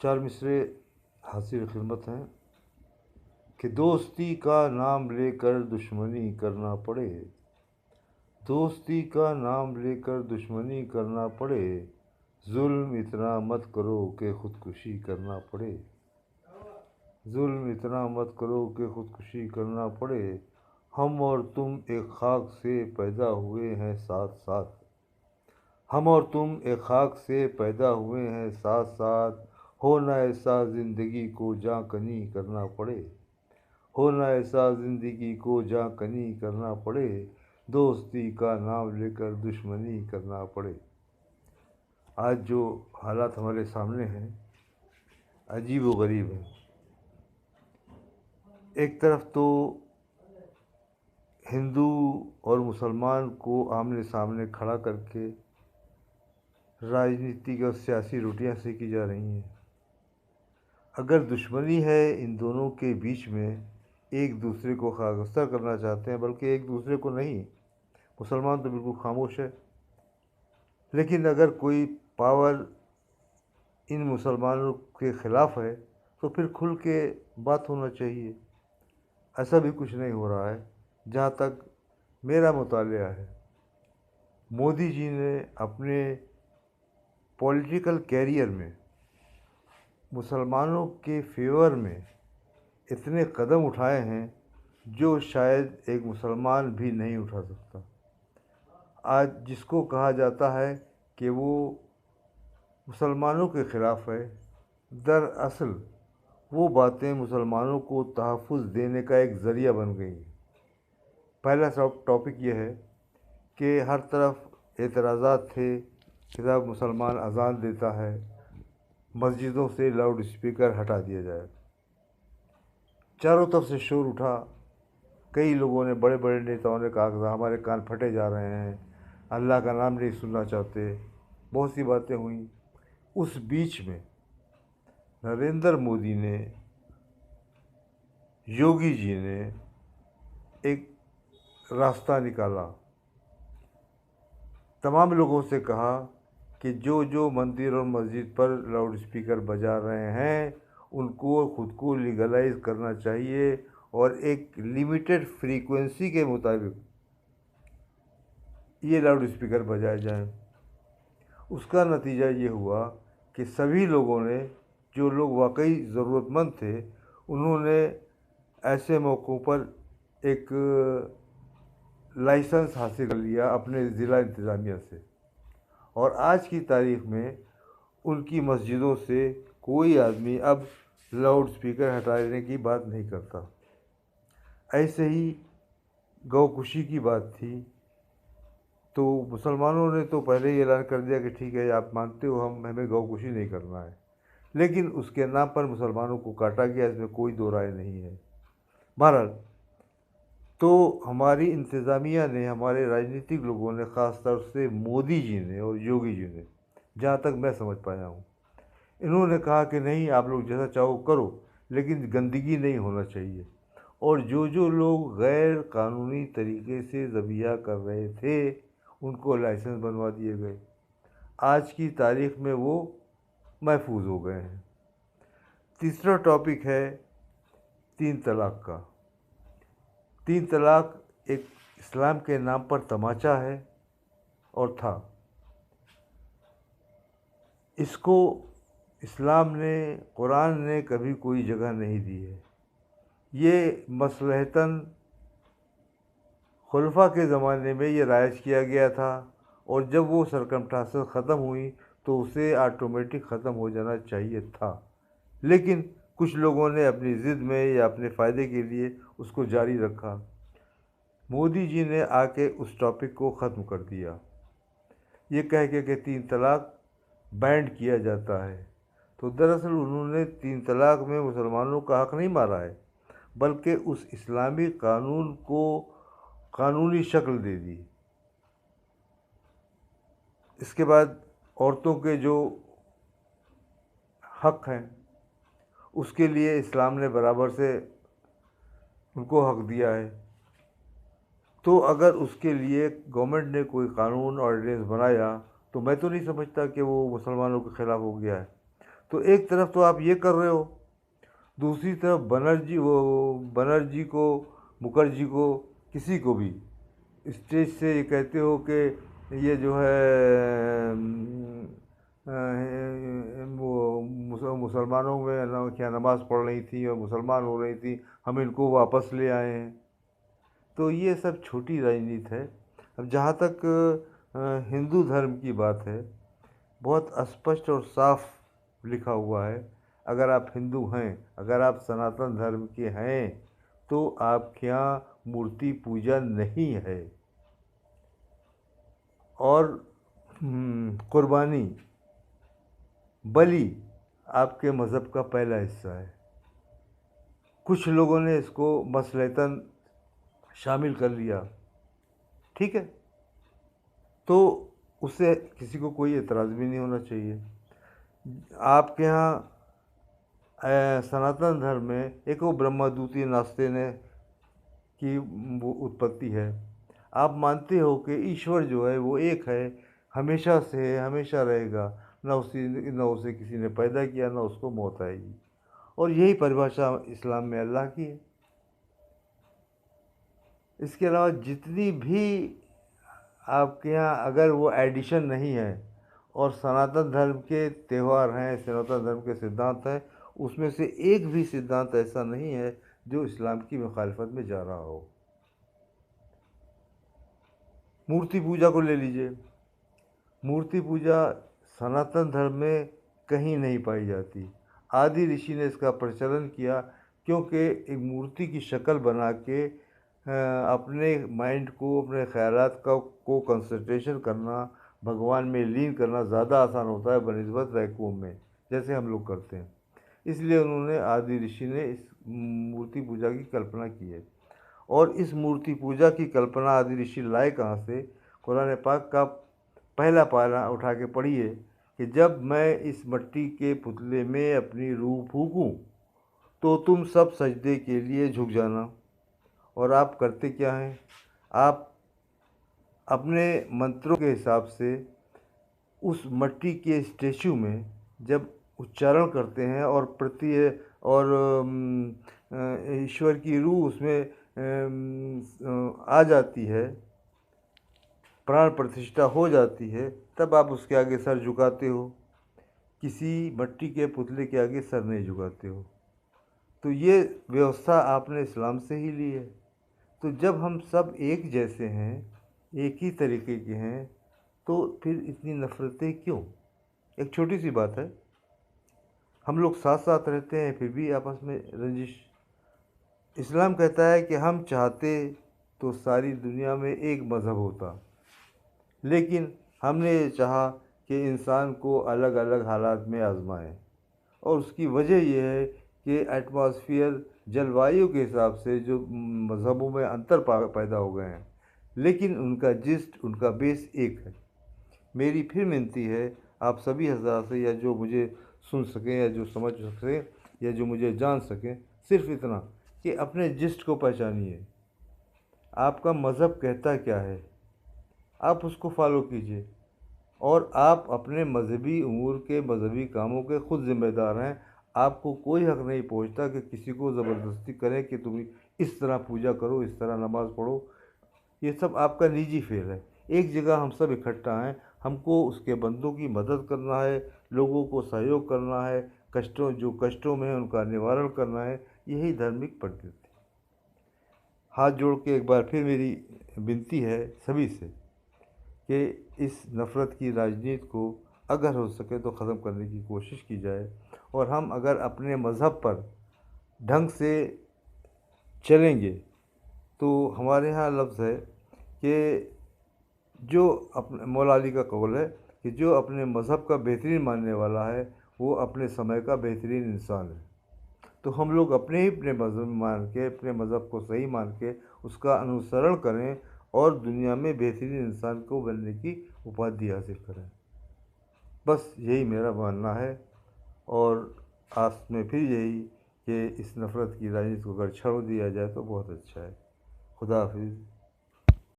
चार मिसरे हासिल खिदमत हैं कि दोस्ती का नाम लेकर दुश्मनी करना पड़े, दोस्ती का नाम लेकर दुश्मनी करना पड़े, जुल्म इतना मत करो कि खुदकुशी करना पड़े, जुल्म इतना मत करो कि खुदकुशी करना पड़े। हम और तुम एक खाक से पैदा हुए हैं साथ साथ, हम और तुम एक खाक से पैदा हुए हैं साथ साथ। हो ना ऐसा ज़िंदगी को जां कनी करना पड़े, हो ना ऐसा ज़िंदगी को जां कनी करना पड़े, दोस्ती का नाम लेकर दुश्मनी करना पड़े। आज जो हालात हमारे सामने हैं अजीब व गरीब हैं। एक तरफ तो हिंदू और मुसलमान को आमने सामने खड़ा करके राजनीतिक और सियासी रोटियां सेकी जा रही हैं। अगर दुश्मनी है इन दोनों के बीच में, एक दूसरे को खाकस्तर करना चाहते हैं, बल्कि एक दूसरे को नहीं, मुसलमान तो बिल्कुल खामोश है। लेकिन अगर कोई पावर इन मुसलमानों के ख़िलाफ़ है तो फिर खुल के बात होना चाहिए। ऐसा भी कुछ नहीं हो रहा है। जहाँ तक मेरा मुतालिया है, मोदी जी ने अपने पॉलिटिकल कैरियर में मुसलमानों के फेवर में इतने कदम उठाए हैं जो शायद एक मुसलमान भी नहीं उठा सकता। आज जिसको कहा जाता है कि वो मुसलमानों के ख़िलाफ़ है, दरअसल वो बातें मुसलमानों को तहफ़्फ़ुज़ देने का एक ज़रिया बन गई। पहला सब टॉपिक ये है कि हर तरफ एतराज़ात थे कि जब मुसलमान अज़ान देता है मस्जिदों से लाउड स्पीकर हटा दिया जाए। चारों तरफ से शोर उठा। कई लोगों ने, बड़े बड़े नेताओं ने कहा कि हमारे कान फटे जा रहे हैं, अल्लाह का नाम नहीं सुनना चाहते। बहुत सी बातें हुई। उस बीच में नरेंद्र मोदी ने, योगी जी ने एक रास्ता निकाला। तमाम लोगों से कहा कि जो जो मंदिर और मस्जिद पर लाउड स्पीकर बजा रहे हैं उनको खुद को लीगलाइज करना चाहिए और एक लिमिटेड फ्रीक्वेंसी के मुताबिक ये लाउड स्पीकर बजाए जाएं। उसका नतीजा ये हुआ कि सभी लोगों ने, जो लोग वाकई ज़रूरतमंद थे, उन्होंने ऐसे मौक़ों पर एक लाइसेंस हासिल कर लिया अपने ज़िला इंतज़ामिया से। और आज की तारीख़ में उनकी मस्जिदों से कोई आदमी अब लाउड स्पीकर हटाने की बात नहीं करता। ऐसे ही गौकुशी की बात थी तो मुसलमानों ने तो पहले ही ऐलान कर दिया कि ठीक है, आप मानते हो, हमें गौकुशी नहीं करना है। लेकिन उसके नाम पर मुसलमानों को काटा गया, इसमें कोई दो राय नहीं है। बहरहाल, तो हमारी इंतज़ामिया ने, हमारे राजनीतिक लोगों ने, ख़ास तौर से मोदी जी ने और योगी जी ने, जहाँ तक मैं समझ पाया हूँ, इन्होंने कहा कि नहीं, आप लोग जैसा चाहो करो, लेकिन गंदगी नहीं होना चाहिए। और जो जो लोग गैर कानूनी तरीके से ज़बिया कर रहे थे उनको लाइसेंस बनवा दिए गए। आज की तारीख़ में वो महफूज हो गए हैं। तीसरा टॉपिक है 3 तलाक़ का। 3 तलाक़ एक इस्लाम के नाम पर तमाचा है और था। इसको इस्लाम ने, कुरान ने कभी कोई जगह नहीं दी है। ये मसलहतन खुलफा के ज़माने में ये राइज किया गया था और जब वो सरकमस्टांसेस ख़त्म हुई तो उसे ऑटोमेटिक ख़त्म हो जाना चाहिए था। लेकिन कुछ लोगों ने अपनी ज़िद में या अपने फ़ायदे के लिए उसको जारी रखा। मोदी जी ने आके उस टॉपिक को ख़त्म कर दिया, ये कह के कि 3 तलाक़ बैंड किया जाता है। तो दरअसल उन्होंने 3 तलाक़ में मुसलमानों का हक़ नहीं मारा है, बल्कि उस इस्लामी कानून को कानूनी शक्ल दे दी। इसके बाद औरतों के जो हक़ हैं उसके लिए इस्लाम ने बराबर से उनको हक़ दिया है। तो अगर उसके लिए गवर्नमेंट ने कोई कानून ऑर्डिनेंस बनाया तो मैं तो नहीं समझता कि वो मुसलमानों के ख़िलाफ़ हो गया है। तो एक तरफ तो आप ये कर रहे हो, दूसरी तरफ बनर्जी को, मुखर्जी को, किसी को भी स्टेज से ये कहते हो कि ये जो है वो मुसलमानों में क्या नमाज़ पढ़ रही थी और मुसलमान हो रही थी, हम इनको वापस ले आए हैं। तो ये सब छोटी राजनीति है। अब जहाँ तक हिंदू धर्म की बात है, बहुत स्पष्ट और साफ लिखा हुआ है, अगर आप हिंदू हैं, अगर आप सनातन धर्म के हैं, तो आपके यहाँ मूर्ति पूजा नहीं है। और कुर्बानी, बलि आपके मज़हब का पहला हिस्सा है। कुछ लोगों ने इसको मसलतन शामिल कर लिया, ठीक है, तो उससे किसी को कोई एतराज़ भी नहीं होना चाहिए। आपके यहाँ सनातन धर्म में एक वो ब्रह्मद्वितीय नास्ते ने की वो उत्पत्ति है। आप मानते हो कि ईश्वर जो है वो एक है, हमेशा से है, हमेशा रहेगा, न उसे किसी ने पैदा किया, न उसको मौत आएगी। और यही परिभाषा इस्लाम में अल्लाह की है। इसके अलावा जितनी भी आपके यहाँ अगर वो एडिशन नहीं है और सनातन धर्म के त्यौहार हैं, सनातन धर्म के सिद्धांत हैं, उसमें से एक भी सिद्धांत ऐसा नहीं है जो इस्लाम की मुखालफत में जा रहा हो। मूर्ति पूजा को ले लीजिए। मूर्ति पूजा सनातन धर्म में कहीं नहीं पाई जाती। आदि ऋषि ने इसका प्रचलन किया क्योंकि एक मूर्ति की शक्ल बना के अपने माइंड को, अपने ख्यालात को कंसंट्रेशन करना, भगवान में लीन करना ज़्यादा आसान होता है बनिस्बत वैक्यूम में, जैसे हम लोग करते हैं। इसलिए उन्होंने, आदि ऋषि ने इस मूर्ति पूजा की कल्पना की है। और इस मूर्ति पूजा की कल्पना आदि ऋषि लाए कहाँ से? कुरान पाक का पहला पारा उठा के पढ़िए कि जब मैं इस मट्टी के पुतले में अपनी रूह फूकूं तो तुम सब सजदे के लिए झुक जाना। और आप करते क्या हैं? आप अपने मंत्रों के हिसाब से उस मट्टी के स्टेचू में जब उच्चारण करते हैं और ईश्वर की रूह उसमें आ जाती है, प्राण प्रतिष्ठा हो जाती है, तब आप उसके आगे सर झुकाते हो। किसी मट्टी के पुतले के आगे सर नहीं झुकाते हो। तो ये व्यवस्था आपने इस्लाम से ही ली है। तो जब हम सब एक जैसे हैं, एक ही तरीके के हैं, तो फिर इतनी नफ़रतें क्यों? एक छोटी सी बात है, हम लोग साथ साथ रहते हैं फिर भी आपस में रंजिश। इस्लाम कहता है कि हम चाहते तो सारी दुनिया में एक मज़हब होता, लेकिन हमने ये चाहा कि इंसान को अलग अलग हालात में आजमाएं। और उसकी वजह यह है कि एटमॉस्फेयर, जलवायु के हिसाब से जो मज़हबों में अंतर पैदा हो गए हैं, लेकिन उनका जिस्ट, उनका बेस एक है। मेरी फिर विनती है आप सभी हज़रात से, या जो मुझे सुन सकें या जो समझ सकें या जो मुझे जान सकें, सिर्फ इतना कि अपने जिस्ट को पहचानिए। आपका मज़हब कहता क्या है, आप उसको फॉलो कीजिए। और आप अपने मजहबी उमूर के, मजहबी कामों के खुद ज़िम्मेदार हैं। आपको कोई हक़ नहीं पहुंचता कि किसी को ज़बरदस्ती करें कि तुम इस तरह पूजा करो, इस तरह नमाज़ पढ़ो। ये सब आपका निजी फेल है। एक जगह हम सब इकट्ठा हैं, हमको उसके बंदों की मदद करना है, लोगों को सहयोग करना है, जो कष्टों में है उनका निवारण करना है। यही धार्मिक प्रकृति। हाथ जोड़ के एक बार फिर मेरी विनती है सभी से कि इस नफ़रत की राजनीति को अगर हो सके तो ख़त्म करने की कोशिश की जाए। और हम अगर अपने मज़हब पर ढंग से चलेंगे तो हमारे यहाँ लफ्ज़ है कि जो अपने, मौला अली का कौल है कि जो अपने मज़हब का बेहतरीन मानने वाला है वो अपने समय का बेहतरीन इंसान है। तो हम लोग अपने ही अपने मज़हब मान के, अपने मज़हब को सही मान के उसका अनुसरण करें और दुनिया में बेहतरीन इंसान को बनने की उपाधि हासिल करें। बस यही मेरा मानना है। और आज में फिर यही कि इस नफ़रत की राजनीति को अगर छोड़ दिया जाए तो बहुत अच्छा है। खुदा हाफिज़।